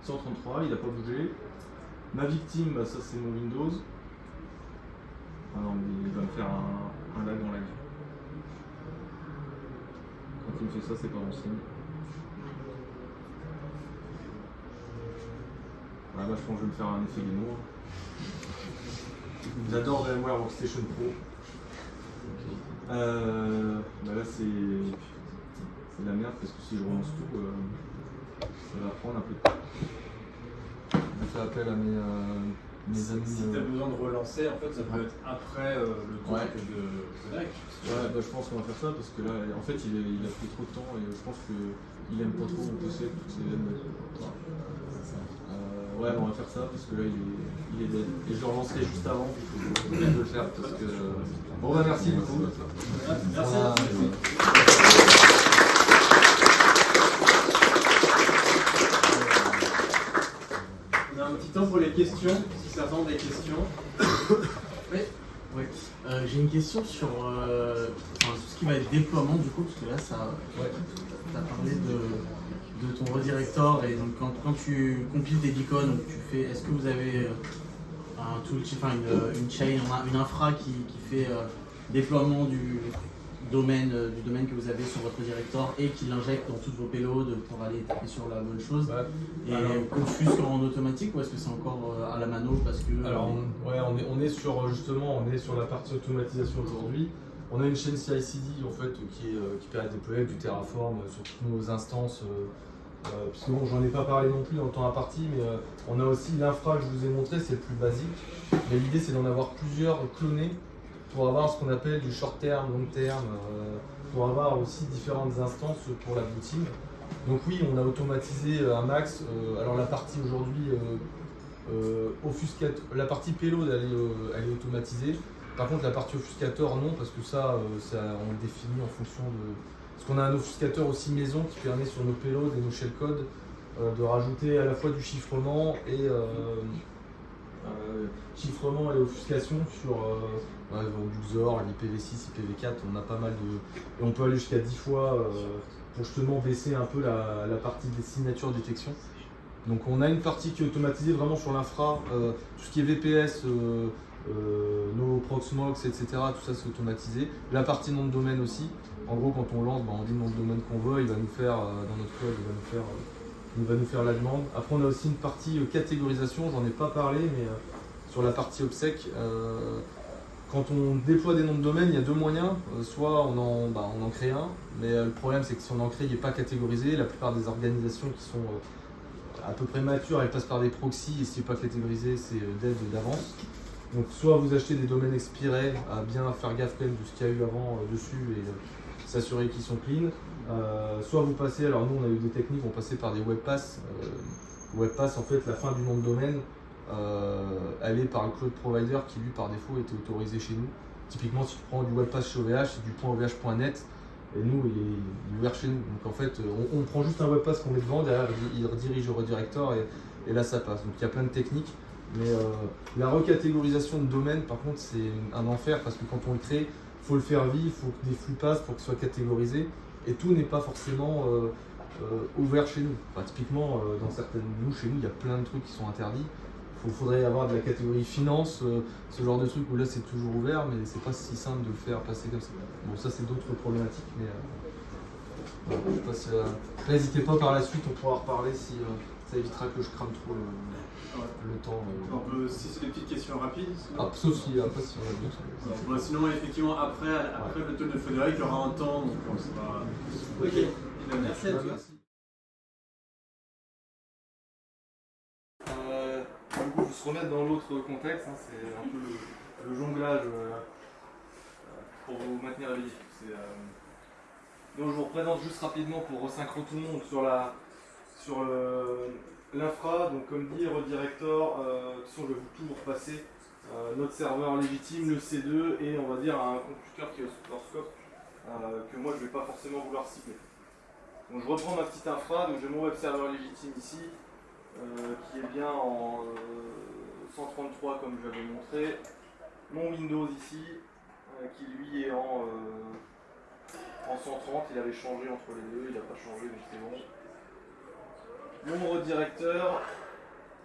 133, il n'a pas bougé. Ma victime, ça c'est mon Windows. Ah non, mais il va me faire un lag dans lag. Quand il me fait ça, c'est pas bon signe. Là, je pense que je vais me faire un effet Geno. J'adore VMware Workstation Pro. Là c'est la merde parce que si je relance tout, ça va prendre un peu de temps. Je fais appel à mes amis. Si tu as besoin de relancer, en fait, ça peut être après le tour de lag. Ouais, je pense qu'on va faire ça parce que là, en fait, il a pris trop de temps et je pense qu'il aime pas trop mon PC avec toutes ces ouais, on va faire ça parce que là, il est dead. Et je le relancerai juste avant pour que je le faire parce que. Bon, merci du coup. Merci. On a un petit temps pour les questions, si certains ont des questions. Oui. J'ai une question sur tout ce qui va être déploiement du coup, parce que là, tu as parlé de ton redirector et donc quand tu compiles tes beacons, donc tu fais, est-ce que vous avez un tooltip, une chain, une infra qui fait déploiement du domaine que vous avez sur votre director et qui l'injecte dans toutes vos payloads pour aller taper sur la bonne chose. Et confus en automatique ou est-ce que c'est encore à la mano parce que alors on est sur la partie automatisation aujourd'hui. On a une chaîne CI/CD en fait qui permet de déployer du Terraform sur toutes nos instances. Parce que bon, j'en ai pas parlé non plus dans le temps imparti, mais on a aussi l'infra que je vous ai montré, c'est le plus basique. Mais l'idée c'est d'en avoir plusieurs clonés pour avoir ce qu'on appelle du short terme, long terme, pour avoir aussi différentes instances pour la routine. Donc oui, on a automatisé un max. Alors la partie aujourd'hui la partie payload elle est automatisée. Par contre la partie offuscateur non, parce que ça on le définit en fonction de... Parce qu'on a un offuscateur aussi maison qui permet sur nos payloads et nos shellcodes de rajouter à la fois du chiffrement et offuscation sur du XOR, l'IPv6, IPv4, on a pas mal de... Et on peut aller jusqu'à 10 fois pour justement baisser un peu la partie des signatures détection. Donc on a une partie qui est automatisée vraiment sur l'infra, tout ce qui est VPS, nos Proxmox, etc. Tout ça c'est automatisé. La partie nom de domaine aussi. En gros quand on lance, on dit le nom de domaine qu'on veut, il va nous faire, dans notre code, il va nous faire la demande. Après on a aussi une partie catégorisation, j'en ai pas parlé, mais sur la partie obsèque, quand on déploie des noms de domaine, il y a deux moyens. Soit on en crée un, mais le problème c'est que si on en crée, il n'est pas catégorisé. La plupart des organisations qui sont à peu près matures, elles passent par des proxys, et si c'est pas catégorisé, c'est dead d'avance. Donc soit vous achetez des domaines expirés, à bien faire gaffe quand même de ce qu'il y a eu avant dessus et s'assurer qu'ils sont clean. Soit vous passez, alors nous on a eu des techniques, on passait par des webpass. Webpass en fait la fin du nom de domaine, elle est par le cloud provider qui lui par défaut était autorisé chez nous. Typiquement si tu prends du webpass chez OVH, c'est du .ovh.net et nous il est ouvert chez nous. Donc en fait on prend juste un webpass qu'on met devant, derrière il redirige au redirecteur et là ça passe. Donc il y a plein de techniques. Mais la recatégorisation de domaine par contre c'est un enfer parce que quand on le crée, il faut le faire vivre, il faut que des flux passent pour qu'il soit catégorisé et tout n'est pas forcément ouvert chez nous. Enfin, typiquement dans certaines chez nous il y a plein de trucs qui sont interdits. Il faudrait avoir de la catégorie finance, ce genre de truc où là c'est toujours ouvert mais c'est pas si simple de le faire passer comme ça. Bon ça c'est d'autres problématiques mais voilà, je passe, n'hésitez pas par la suite, on pourra reparler si ça évitera que je crame trop le temps. Si c'est des petites questions rapides. Ah, sauf si après si on a besoin. Bon, sinon effectivement après le tour de Frédéric il y aura un temps donc c'est pas. Ok, merci à toi. Du coup, il faut se remettre dans l'autre contexte, hein, c'est un peu le jonglage pour vous maintenir éveillé. Donc je vous représente juste rapidement pour resynchro tout le monde sur l'infra. Donc comme dit, redirector, de toute façon je vais tout vous repasser. Notre serveur légitime, le C2 et on va dire un computer qui est au scope que moi je ne vais pas forcément vouloir cibler. Donc je reprends ma petite infra, donc j'ai mon web serveur légitime ici. Qui est bien en 133 comme je l'avais montré. Mon Windows ici, qui lui est en 130, il avait changé entre les deux, il n'a pas changé donc c'est bon. Mon redirecteur,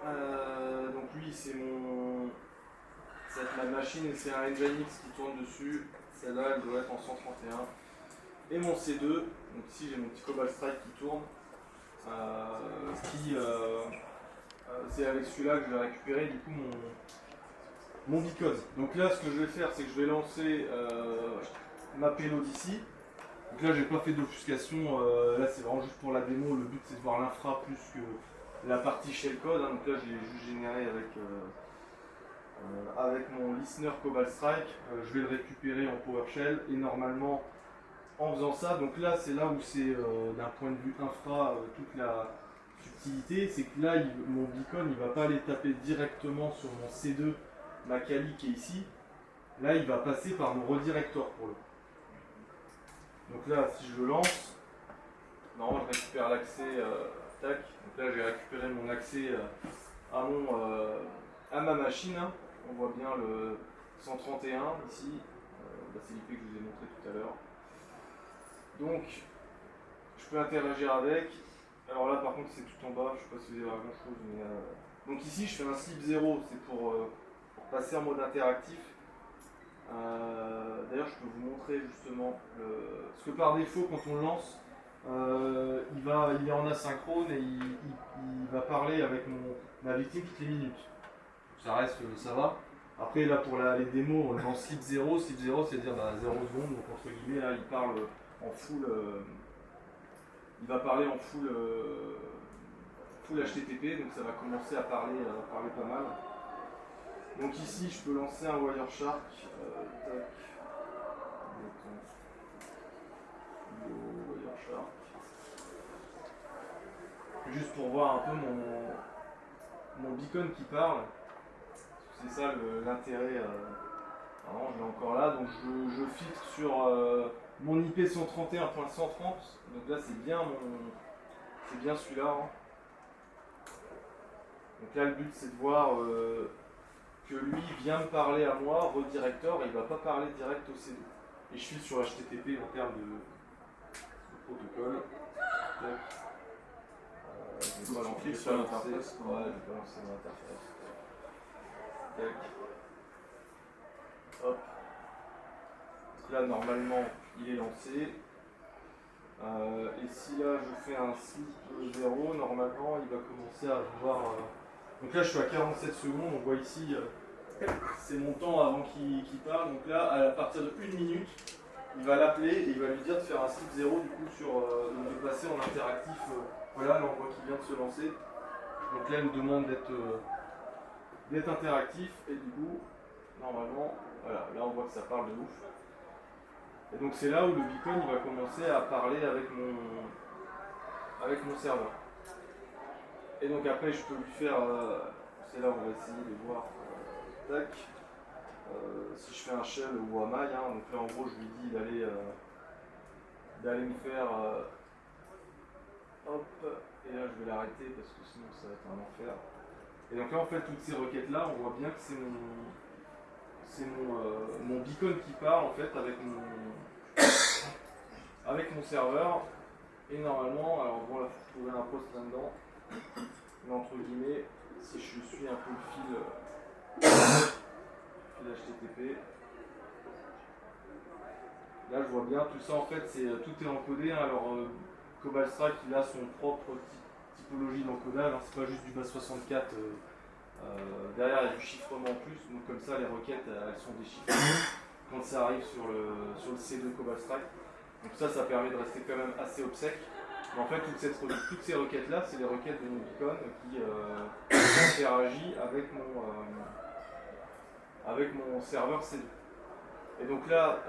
donc lui c'est ma machine et c'est un Nginx qui tourne dessus, celle-là elle doit être en 131. Et mon C2, donc ici j'ai mon petit Cobalt Strike qui tourne. C'est avec celui-là que je vais récupérer du coup mon beacon. Donc là ce que je vais faire c'est que je vais lancer ma payload ici. Donc là j'ai pas fait d'obfuscation, là c'est vraiment juste pour la démo, le but c'est de voir l'infra plus que la partie shellcode, hein. Donc là je l'ai juste généré avec mon listener Cobalt Strike, je vais le récupérer en PowerShell et normalement en faisant ça, donc là c'est là où c'est d'un point de vue infra toute la subtilité, c'est que là mon beacon il va pas aller taper directement sur mon C2 ma Kali qui est ici, là il va passer par mon redirector pour le coup. Donc là si je le lance, normalement je récupère l'accès, tac, donc là j'ai récupéré mon accès à ma machine, hein. On voit bien le 131 ici, c'est l'IP que je vous ai montré tout à l'heure. Donc, je peux interagir avec. Alors là, par contre, c'est tout en bas. Je ne sais pas si vous allez voir grand chose. Mais, donc ici, je fais un slip 0. C'est pour passer en mode interactif. D'ailleurs, je peux vous montrer justement. Parce que par défaut, quand on le lance, il est en asynchrone et il va parler avec ma victime toutes les minutes. Ça reste, ça va. Après, là, pour les démos, on lance slip 0. Slip 0, c'est-à-dire 0 secondes. Donc, entre guillemets, là, il parle en full, il va parler en full HTTP, donc ça va commencer à parler pas mal. Donc ici je peux lancer un Wireshark, Wireshark, juste pour voir un peu mon beacon qui parle. C'est ça l'intérêt. Alors je l'ai encore là, donc je filtre sur mon IP 131.130, donc là c'est bien celui-là. Hein. Donc là le but c'est de voir que lui vient me parler à moi, redirecteur, et il ne va pas parler direct au C2. Et je filtre sur HTTP en termes de protocole. Je vais pas lancer sur l'interface. Ouais, je vais pas lancer l'interface. Tac. Hop. Là normalement il est lancé. Et si là je fais un slip 0, normalement il va commencer à voir. Donc là je suis à 47 secondes, on voit ici c'est mon temps avant qu'il parle. Donc là à partir de 1 minute, il va l'appeler et il va lui dire de faire un slip 0 du coup donc de passer en interactif. Voilà, là on voit qu'il vient de se lancer. Donc là il me demande d'être interactif et du coup normalement voilà, là on voit que ça parle de ouf. Et donc c'est là où le beacon il va commencer à parler avec mon serveur. Et donc après je peux lui faire c'est là où on va essayer de voir. Tac. Si je fais un shell ou un maille, hein, donc là en gros je lui dis d'aller me faire hop, et là je vais l'arrêter parce que sinon ça va être un enfer. Et donc là en fait toutes ces requêtes là on voit bien que c'est mon beacon qui part en fait avec mon serveur. Et normalement, alors bon là faut trouver un post là-dedans, mais entre guillemets, si je suis un peu le fil HTTP, là je vois bien tout ça en fait, tout est encodé, hein. Alors Cobalt Strike il a son propre typologie d'encodage, hein. C'est pas juste du base 64, derrière il y a du chiffrement en plus, donc comme ça les requêtes elles sont déchiffrées quand ça arrive sur le C2 Cobalt Strike. Donc ça permet de rester quand même assez obsèque. Mais en fait, toutes ces requêtes-là, c'est les requêtes de mon beacon qui interagit avec mon serveur C2. Et donc là,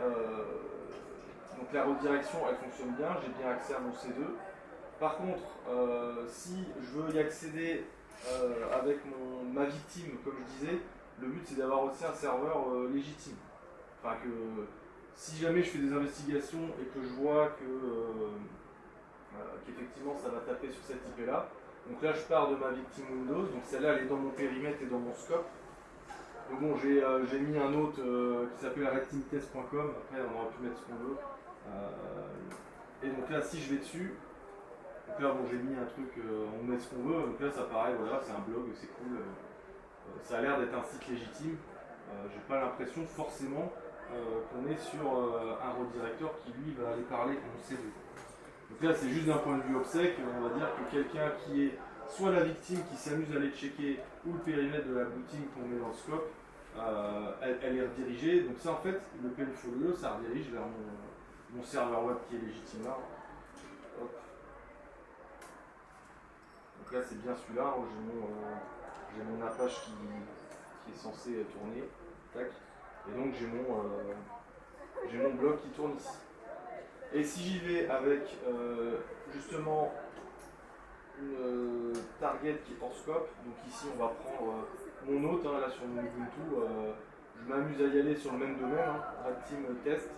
la redirection, elle fonctionne bien, j'ai bien accès à mon C2. Par contre, si je veux y accéder avec ma victime, comme je disais, le but c'est d'avoir aussi un serveur légitime. Enfin que si jamais je fais des investigations et que je vois qu'effectivement ça va taper sur cette IP là, donc là je pars de ma victime Windows, donc celle-là elle est dans mon périmètre et dans mon scope. Donc bon, j'ai mis un autre qui s'appelle redteamtest.com, après on aurait pu mettre ce qu'on veut. Et donc là si je vais dessus, donc là bon j'ai mis un truc, on met ce qu'on veut, donc là ça paraît, voilà, c'est un blog, c'est cool, ça a l'air d'être un site légitime, j'ai pas l'impression forcément qu'on est sur un redirecteur qui lui va aller parler avec mon C2. Donc là c'est juste d'un point de vue obsèque, on va dire que quelqu'un qui est soit la victime qui s'amuse à aller checker ou le périmètre de la booting qu'on met dans le scope, elle est redirigée. Donc ça en fait, le penfolio ça redirige vers mon serveur web qui est légitime là. Hop. Donc là c'est bien celui-là, j'ai mon Apache qui est censé tourner. Tac. Et donc j'ai mon bloc qui tourne ici. Et si j'y vais avec justement une target qui est hors scope, donc ici on va prendre mon hôte, hein, là sur mon Ubuntu, je m'amuse à y aller sur le même domaine, hein, team test.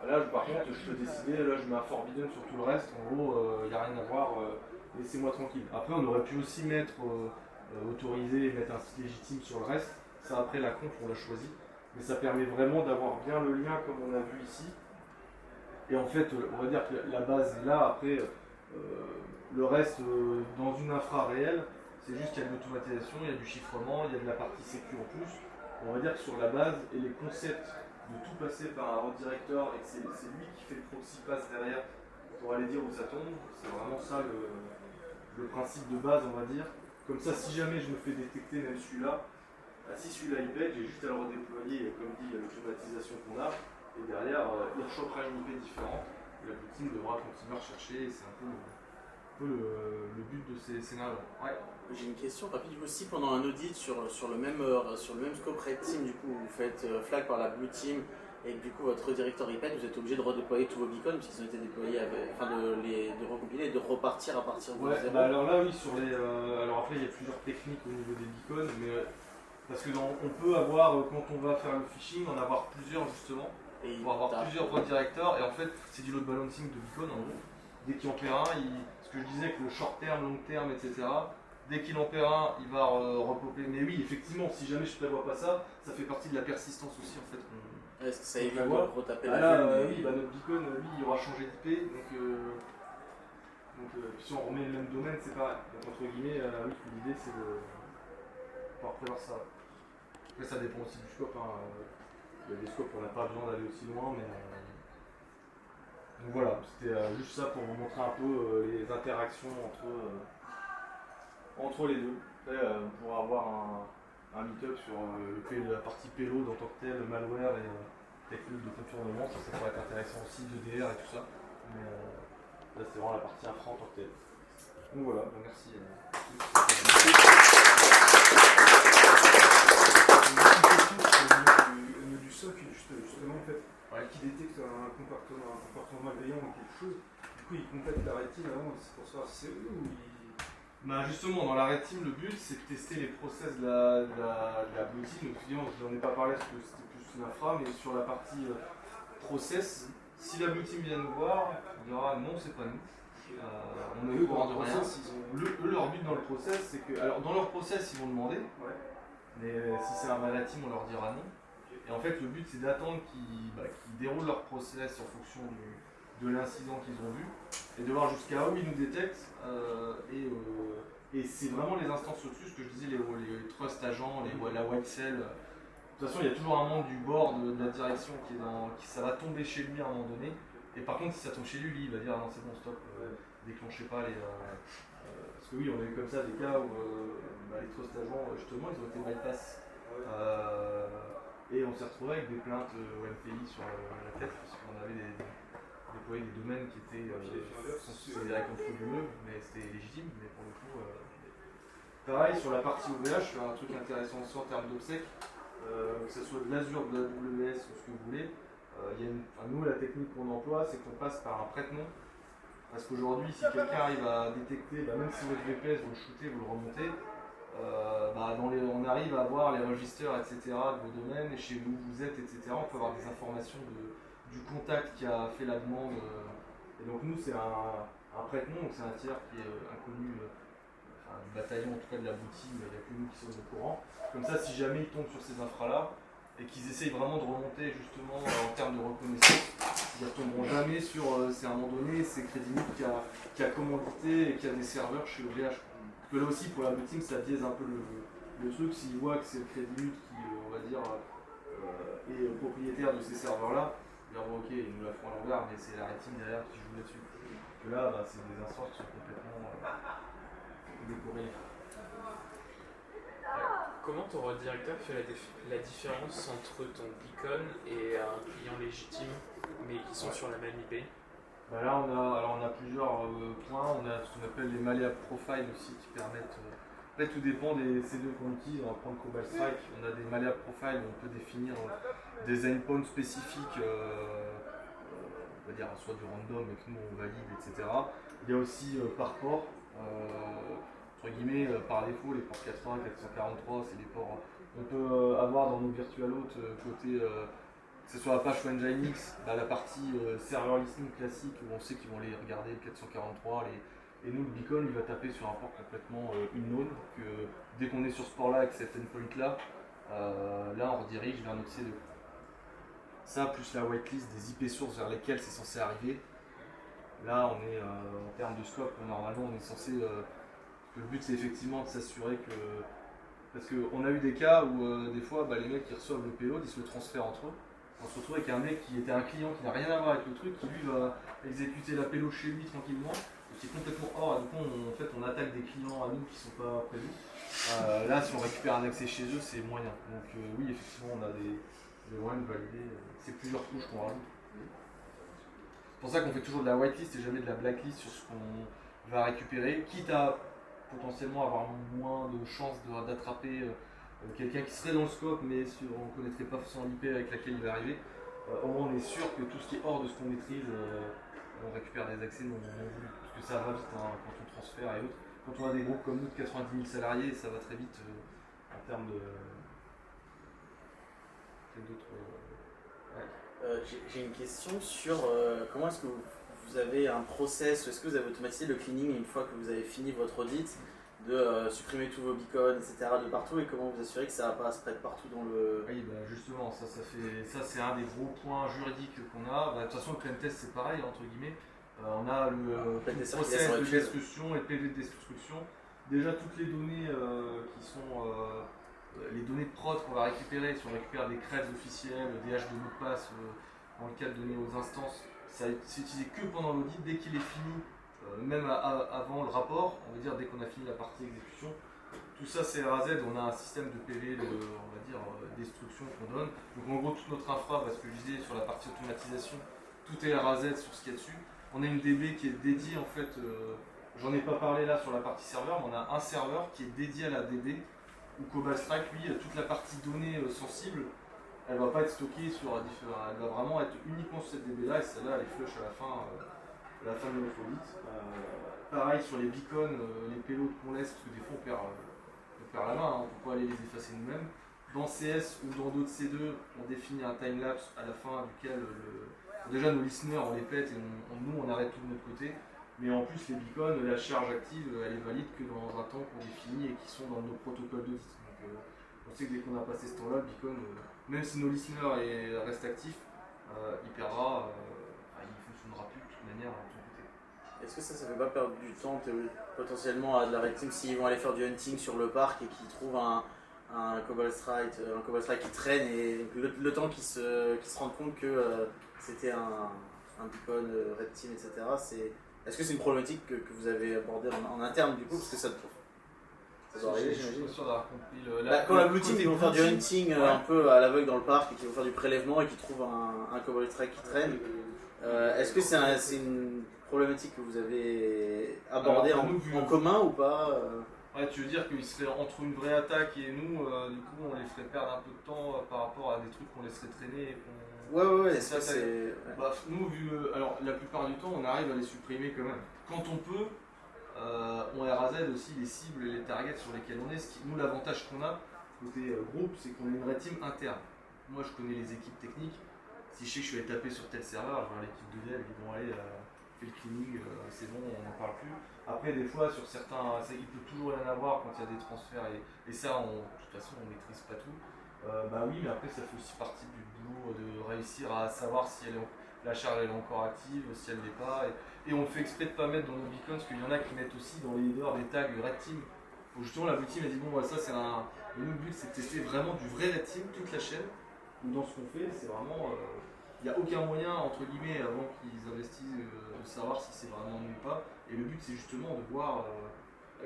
Là par contre je peux décider, là je mets un forbidden sur tout le reste, en gros il n'y a rien à voir, laissez-moi tranquille. Après on aurait pu aussi mettre autoriser et mettre un site légitime sur le reste, ça après la conf on l'a choisi, mais ça permet vraiment d'avoir bien le lien comme on a vu ici. Et en fait on va dire que la base est là, après le reste dans une infra réelle, c'est juste qu'il y a de l'automatisation, il y a du chiffrement, il y a de la partie sécu en plus. On va dire que sur la base et les concepts de tout passer par un redirecteur et que c'est lui qui fait le proxy pass derrière pour aller dire où ça tombe, c'est vraiment ça le principe de base on va dire. Comme ça si jamais je me fais détecter même celui-là, si celui-là il pète, j'ai juste à le redéployer comme dit l'automatisation qu'on a et derrière il rechopera une IP différente. La victime devra continuer à rechercher, c'est un peu le but de ces scénarios. Ouais. J'ai une question rapide aussi. Pendant un audit sur le même scope Red Team, du coup, vous faites flag par la Blue Team et que du coup votre redirecteur IP, vous êtes obligé de redéployer tous vos beacons puisqu'ils ont été déployés, de recompiler et de repartir à partir de zéro. Bah alors là oui, sur les. Alors après il y a plusieurs techniques au niveau des beacons, mais parce que on peut avoir quand on va faire le phishing, en avoir plusieurs justement. Et pour avoir plusieurs redirecteurs et en fait c'est du load balancing de beacon en gros. Dès qu'il en perd un, ce que je disais que le short terme, long terme, etc. Dès qu'il en perd un, il va repopper. Mais oui, effectivement, si jamais je prévois pas ça, ça fait partie de la persistance aussi en fait. Est-ce que ça évite de retaper la là, oui, bah, notre beacon, lui, il aura changé d'IP, donc si on remet le même domaine, c'est pareil. Donc entre guillemets, oui, l'idée c'est de pouvoir prévoir ça. Après ça dépend aussi du scope. Hein. Il y a des scopes, on n'a pas besoin d'aller aussi loin, mais donc voilà, c'était juste ça pour vous montrer un peu les interactions entre les deux. Après, on pourra avoir un meet-up sur la partie payload en tant que tel, malware et technique de contournement, ça pourrait être intéressant aussi, de DR et tout ça. Mais là, c'est vraiment la partie infra en tant que tel. Donc voilà, merci. Du SOC, justement, en fait, qui détecte un comportement malveillant ou quelque chose, du coup il complète la rétine avant, c'est pour savoir si c'est eux ou Bah justement, dans la Red Team, le but c'est de tester les process de la Blue Team. Donc, je n'en ai pas parlé parce que c'était plus une infra, mais sur la partie process, si la Blue Team vient nous voir, on dira non, c'est pas nous. On est au courant de rien. Eux, leur but dans le process, c'est que. Alors, dans leur process, ils vont demander, mais si c'est un Mana Team, on leur dira non. Et en fait, le but c'est d'attendre qu'ils déroulent leur process en fonction de l'incident qu'ils ont vu et de voir jusqu'à où ils nous détectent. Et c'est vraiment les instances au-dessus, ce que je disais, les trust agents, la white cell. De toute façon, il y a toujours un membre du board de la direction qui ça va tomber chez lui à un moment donné. Et par contre, si ça tombe chez lui, il va dire ah non, c'est bon, stop, déclenchez pas les. Parce que oui, on a eu comme ça des cas où les trust agents, justement, ils ont été bypass. Et on s'est retrouvé avec des plaintes au MPI sur la tête, parce qu'on avait déployé des domaines qui étaient considérés comme frauduleux, mais c'était légitime. Mais pour le coup, pareil sur la partie OVH, un truc intéressant aussi en termes d'obsèques, que ce soit de l'Azure, de la WS ou ce que vous voulez. Nous, la technique qu'on emploie, c'est qu'on passe par un prête-nom. Parce qu'aujourd'hui, si quelqu'un arrive à détecter, même si votre VPS vous le shootez, vous le remontez, on arrive à voir les registres, etc. de vos domaines, et chez où vous êtes, etc. On peut avoir des informations du contact qui a fait la demande. Et donc nous, c'est un prête-nom, donc c'est un tiers qui est inconnu du bataillon, en tout cas de la boutique, il n'y a que nous qui sommes au courant. Comme ça, si jamais ils tombent sur ces infras-là, et qu'ils essayent vraiment de remonter justement en termes de reconnaissance, ils ne retomberont jamais sur, c'est à un moment donné, c'est Credinit qui a commandité et qui a des serveurs chez OVH. Parce que là aussi, pour la boutique, ça biaise un peu le truc. S'ils voient que c'est le Credinit qui, on va dire, est propriétaire de ces serveurs-là, ils diront ok, ils nous la feront à l'envers, mais c'est la Red Team derrière qui joue là-dessus. Parce que là, c'est des instances qui sont complètement décorées. Comment ton rôle directeur fait la différence entre ton beacon et un client légitime, mais qui sont sur la même IP? Là, on a plusieurs points. On a ce qu'on appelle les malleable profiles aussi qui permettent. En fait, tout dépend des C2 qu'on utilise. On va prendre Cobalt Strike. On a des malleable profiles où on peut définir des endpoints spécifiques, on va dire soit du random et que nous on valide, etc. Il y a aussi par port. Entre guillemets, par défaut, les ports 80, 443, c'est des ports. On peut avoir dans nos virtualotes côté. Que ce soit Apache ou Nginx, la partie server listing classique où on sait qu'ils vont aller regarder le 443, et nous le beacon il va taper sur un port complètement unknown, que dès qu'on est sur ce port là avec cet endpoint là, là on redirige vers notre C2. Ça plus la whitelist des IP sources vers lesquelles c'est censé arriver. Là on est en termes de scope, normalement on est censé. Le but c'est effectivement de s'assurer que. Parce qu'on a eu des cas où des fois les mecs qui reçoivent le payload, ils se le transfèrent entre eux. On se retrouve avec un mec qui était un client qui n'a rien à voir avec le truc, qui lui va exécuter la payload chez lui tranquillement, et qui est complètement hors. Et du coup, on attaque des clients à nous qui ne sont pas prévus. Là, si on récupère un accès chez eux, c'est moyen. Donc oui, effectivement, on a des moyens de valider. C'est plusieurs couches qu'on rajoute. C'est pour ça qu'on fait toujours de la whitelist et jamais de la blacklist sur ce qu'on va récupérer, quitte à potentiellement avoir moins de chances d'attraper quelqu'un qui serait dans le scope, mais on ne connaîtrait pas son IP avec laquelle il va arriver. Au moins on est sûr que tout ce qui est hors de ce qu'on maîtrise, on récupère des accès non voulus. Parce que ça va vite quand on transfère et autres. Quand on a des groupes comme nous de 90 000 salariés, ça va très vite en termes de. J'ai une question sur comment est-ce que vous avez un process, est-ce que vous avez automatisé le cleaning une fois que vous avez fini votre audit, de supprimer tous vos beacons, etc. de partout, et comment vous assurez que ça ne va pas se spread partout dans le... Oui, justement, ça c'est un des gros points juridiques qu'on a. De toute façon, le pentest c'est pareil, entre guillemets. On a le process de destruction et le PV de destruction. Déjà, toutes les données qui sont les données de prod qu'on va récupérer, si on récupère des creds officiels, des haches de mot de passe dans le cas de données aux instances, ça c'est utilisé que pendant l'audit. Dès qu'il est fini, même avant le rapport, on va dire dès qu'on a fini la partie exécution, tout ça c'est RAZ, on a un système de PV, on va dire destruction qu'on donne. Donc en gros toute notre infra, parce que je disais sur la partie automatisation, tout est RAZ sur ce qu'il y a dessus. On a une DB qui est dédiée en fait, j'en ai pas parlé là sur la partie serveur, mais on a un serveur qui est dédié à la DB, où Cobalt Strike, lui, toute la partie données sensible, elle va pas être stockée sur elle va vraiment être uniquement sur cette DB là, et celle-là elle est flush à la fin de notre audit. pareil sur les beacons, les payloads qu'on laisse, parce que des fois on perd la main, hein, on peut pas aller les effacer nous-mêmes. Dans CS ou dans d'autres C2, on définit un timelapse à la fin duquel déjà nos listeners on les pète et nous on arrête tout de notre côté. Mais en plus les beacons, la charge active, elle est valide que dans un temps qu'on définit et qui sont dans nos protocoles d'audit. Donc on sait que dès qu'on a passé ce temps-là, le beacon, même si nos listeners restent actifs, il perdra, il fonctionnera plus de toute manière de son côté. Est-ce que ça fait pas perdre du temps potentiellement à de la red team s'ils vont aller faire du hunting sur le parc et qu'ils trouvent un Cobalt Strike qui traîne et le temps qu'ils se rendent compte que c'était un beacon red team, etc. Est-ce que c'est une problématique que vous avez abordée en interne du coup, parce que ça doit arriver, j'imagine. Je suis pas sûr d'avoir compris Quand la blue team ils vont faire du hunting un peu à l'aveugle dans le parc et qu'ils vont faire du prélèvement et qu'ils trouvent un Cobalt Strike qui traîne, est-ce que c'est une problématique que vous avez abordée en commun ou pas Ouais, tu veux dire qu'ils seraient entre une vraie attaque et nous, du coup on les ferait perdre un peu de temps par rapport à des trucs qu'on laisserait traîner et qu'on... Ouais, c'est... Bah, nous, alors la plupart du temps on arrive à les supprimer quand même. Quand on peut, on RAZ aussi les cibles et les targets sur lesquels on est. Nous l'avantage qu'on a côté groupe, c'est qu'on a une red team interne. Moi je connais les équipes techniques. Si je sais que je suis allé taper sur tel serveur, je vais à l'équipe de dev, ils vont aller faire le cleaning, c'est bon, on n'en parle plus. Après, des fois, sur certains, il peut toujours y en avoir quand il y a des transferts, et ça, de toute façon, on ne maîtrise pas tout. Bah oui, mais après, ça fait aussi partie du boulot de réussir à savoir si la charge elle est encore active, si elle ne l'est pas. Et on le fait exprès de ne pas mettre dans nos beacons, parce qu'il y en a qui mettent aussi dans les headers des tags Red Team. Donc justement, la blue team a dit bon, ça c'est un. Le but, c'est de tester vraiment du vrai Red Team, toute la chaîne. Donc dans ce qu'on fait, c'est vraiment. Il n'y a aucun moyen, entre guillemets, avant qu'ils investissent, de savoir si c'est vraiment nous ou pas. Et le but, c'est justement de voir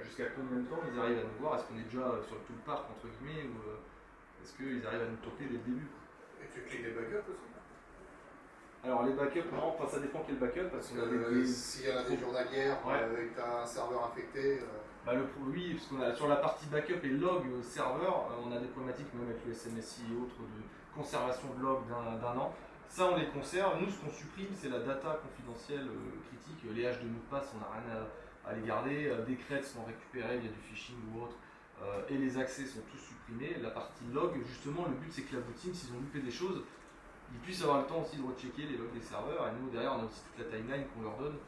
jusqu'à combien de temps ils arrivent à nous voir. Est-ce qu'on est déjà sur tout le parc, entre guillemets, ou est-ce qu'ils arrivent à nous toper dès le début. Et tu cliques des backups aussi? Alors, les backups, non, enfin, ça dépend quel backup. Parce qu'on a s'il y en a des journalières, et que tu as un serveur infecté. Oui, parce qu'on a sur la partie backup et log serveur, on a des problématiques, même avec le SMSI et autres, de conservation de log d'un an. Ça, on les conserve. Nous, ce qu'on supprime, c'est la data confidentielle critique. Les haches de mots de passe, on n'a rien à les garder. Des crêtes sont récupérées via du phishing ou autre. Et les accès sont tous supprimés. La partie log, justement, le but, c'est que la blue team, s'ils ont loupé des choses, ils puissent avoir le temps aussi de rechecker les logs des serveurs. Et nous, derrière, on a aussi toute la timeline qu'on leur donne.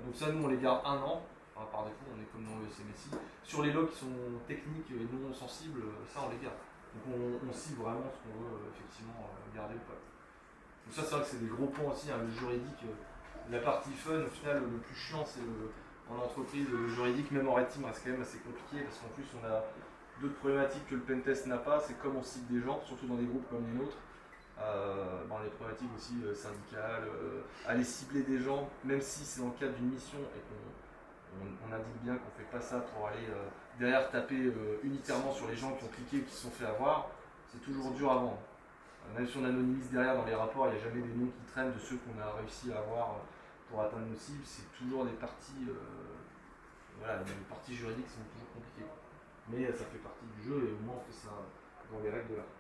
Donc ça, nous, on les garde un an. Enfin, par défaut, on est comme dans le SMSI. Sur les logs qui sont techniques et non sensibles, ça, on les garde. Donc on cible vraiment ce qu'on veut effectivement garder ou pas. Donc ça, c'est vrai que c'est des gros points aussi, hein, le juridique. La partie fun, au final, le plus chiant, c'est en entreprise, le juridique, même en red team, reste quand même assez compliqué parce qu'en plus, on a d'autres problématiques que le pentest n'a pas. C'est comme on cible des gens, surtout dans des groupes comme les nôtres. On a des problématiques aussi syndicales, aller cibler des gens, même si c'est dans le cadre d'une mission et qu'on indique bien qu'on ne fait pas ça pour aller derrière taper unitairement sur les gens qui ont cliqué ou qui se sont fait avoir, c'est toujours dur à vendre. Même si on anonymise derrière dans les rapports, il n'y a jamais des noms qui traînent de ceux qu'on a réussi à avoir pour atteindre nos cibles. C'est toujours des parties, les parties juridiques sont toujours compliquées. Mais ça fait partie du jeu et au moins on fait ça dans les règles de l'art.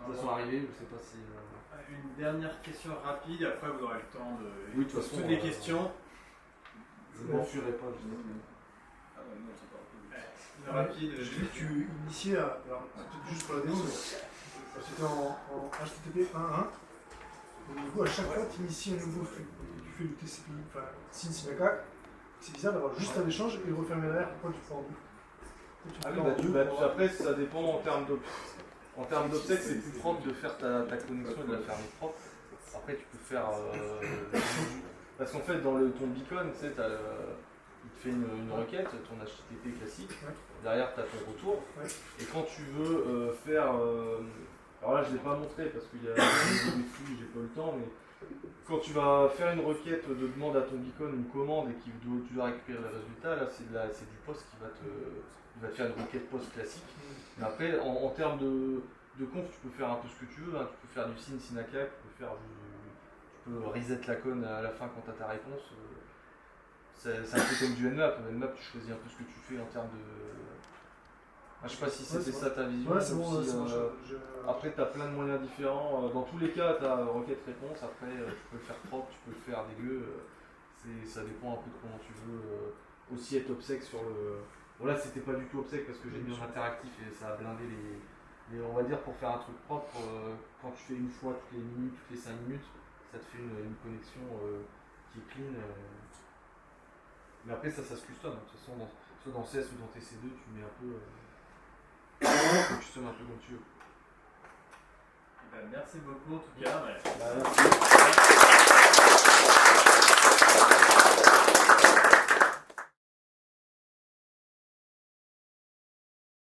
Ils sont arrivés, je ne sais pas si... Une dernière question rapide, après vous aurez le temps de... Oui, de toute façon, toutes les questions. Je ne m'enfuirai pas, je sais. Rapide, tu initiais, alors peut-être juste pour la démo, mais c'était en HTTP 1.1. Et du coup, à chaque fois, tu inities un nouveau flux. Tu fais le TCP, enfin, SYN, macaque. C'est bizarre d'avoir juste un échange et le refermer derrière. Pourquoi tu fais en deux? Après, ça dépend en termes d'obsèques, c'est plus propre de faire ta connexion et de la fermer propre. Après, tu peux faire. Parce qu'en fait, dans ton beacon, tu sais, il te fait une requête, ton HTTP classique. Derrière, tu as ton retour. Et quand tu veux faire. Alors là, je ne l'ai pas montré parce qu'il y a des flux, j'ai pas eu le temps, mais quand tu vas faire une requête de demande à ton beacon, une commande et tu dois récupérer le résultat, là, c'est du post qui va te faire une requête post classique. Mais après, en termes de conf, tu peux faire un peu ce que tu veux. Hein. Tu peux faire du SYN, SYNACAC, tu peux reset la conne à la fin quand tu as ta réponse. C'est un peu comme du Nmap. Nmap, tu choisis un peu ce que tu fais en termes de. Je sais pas si c'était ça ta vision. Ouais, c'est bon. Après, tu as plein de moyens différents. Dans tous les cas, tu as requête-réponse. Après, tu peux le faire propre, tu peux le faire dégueu. Ça dépend un peu de comment tu veux aussi être obsèque sur le. Bon là c'était pas du tout obsèque parce que j'ai mis en interactif et ça a blindé les. On va dire pour faire un truc propre, quand tu fais une fois toutes les minutes, toutes les 5 minutes, ça te fait une connexion qui est clean. Mais après ça se custom. De toute façon, soit dans CS ou dans TC2, tu mets un peu. Tu custom un peu comme tu veux. Merci beaucoup en tout cas. Bah,